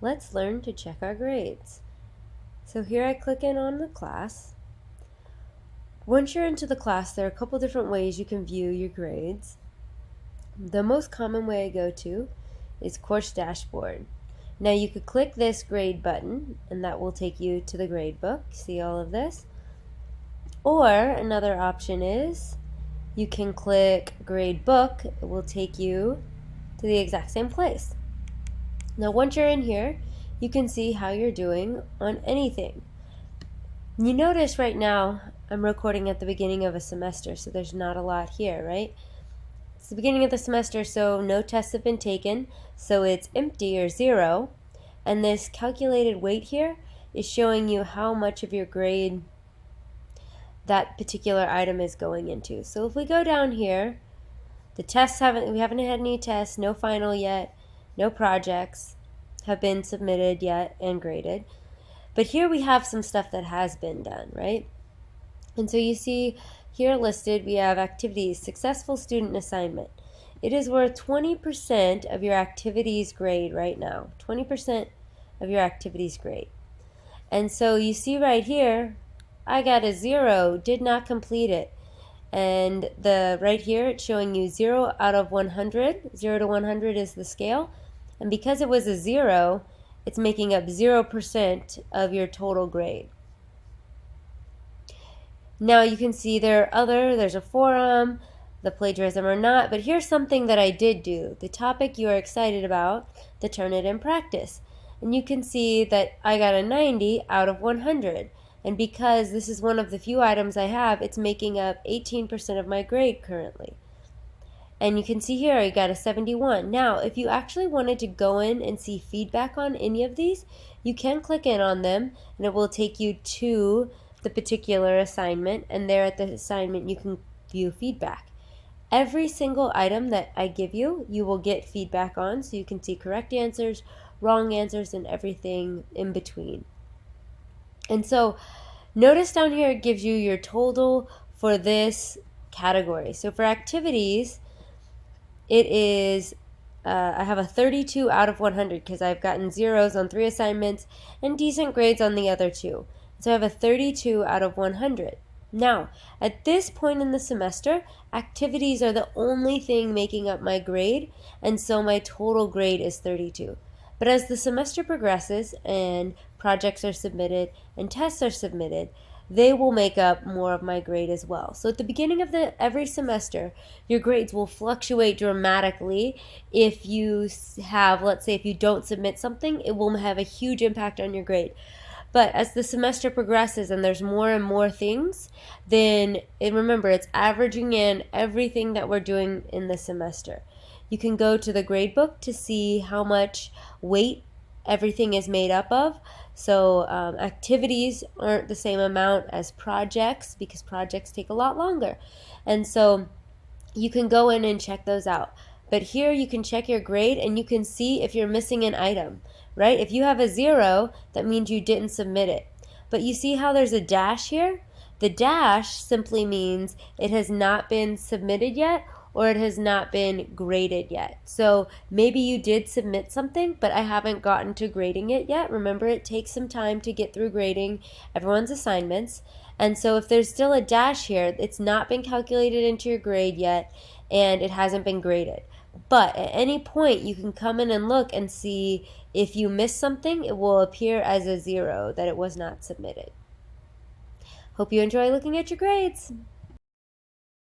let's learn to check our grades. So here I click in on the class. Once you're into the class, there are a couple different ways you can view your grades. The most common way I go to is Course Dashboard. Now you could click this grade button and that will take you to the grade book. See all of this? Or another option is you can click grade book. It will take you to the exact same place. Now once you're in here, you can see how you're doing on anything. You notice right now I'm recording at the beginning of a semester, so there's not a lot here, right? It's the beginning of the semester, so no tests have been taken, so it's empty or 0. And this calculated weight here is showing you how much of your grade that particular item is going into. So if we go down here, we haven't had any tests, no final yet, no projects have been submitted yet and graded. But here we have some stuff that has been done, right? And so you see here listed, we have activities, successful student assignment. It is worth 20% of your activities grade right now. 20% of your activities grade. And so you see right here, I got a 0, did not complete it. And right here, it's showing you 0 out of 100. 0 to 100 is the scale. And because it was a 0, it's making up 0% of your total grade. Now you can see there's a forum, the plagiarism or not, but here's something that I did do. The topic you are excited about, the Turnitin practice. And you can see that I got a 90 out of 100. And because this is one of the few items I have, it's making up 18% of my grade currently. And you can see here I got a 71. Now, if you actually wanted to go in and see feedback on any of these, you can click in on them and it will take you to the particular assignment, and there at the assignment you can view feedback. Every single item that I give you, you will get feedback on, so you can see correct answers, wrong answers, and everything in between. And so notice down here it gives you your total for this category. So for activities, it is I have a 32 out of 100 because I've gotten 0s on 3 assignments and decent grades on the other 2. So I have a 32 out of 100. Now, at this point in the semester, activities are the only thing making up my grade, and so my total grade is 32. But as the semester progresses and projects are submitted and tests are submitted, they will make up more of my grade as well. So at the beginning of every semester, your grades will fluctuate dramatically. If you have, let's say, if you don't submit something, it will have a huge impact on your grade. But as the semester progresses and there's more and more things, then remember, it's averaging in everything that we're doing in the semester. You can go to the gradebook to see how much weight everything is made up of. So activities aren't the same amount as projects because projects take a lot longer. And so you can go in and check those out. But here you can check your grade and you can see if you're missing an item, right? If you have a 0, that means you didn't submit it. But you see how there's a dash here? The dash simply means it has not been submitted yet or it has not been graded yet. So maybe you did submit something, but I haven't gotten to grading it yet. Remember, it takes some time to get through grading everyone's assignments. And so if there's still a dash here, it's not been calculated into your grade yet, and it hasn't been graded. But at any point, you can come in and look and see if you missed something, it will appear as a 0 that it was not submitted. Hope you enjoy looking at your grades.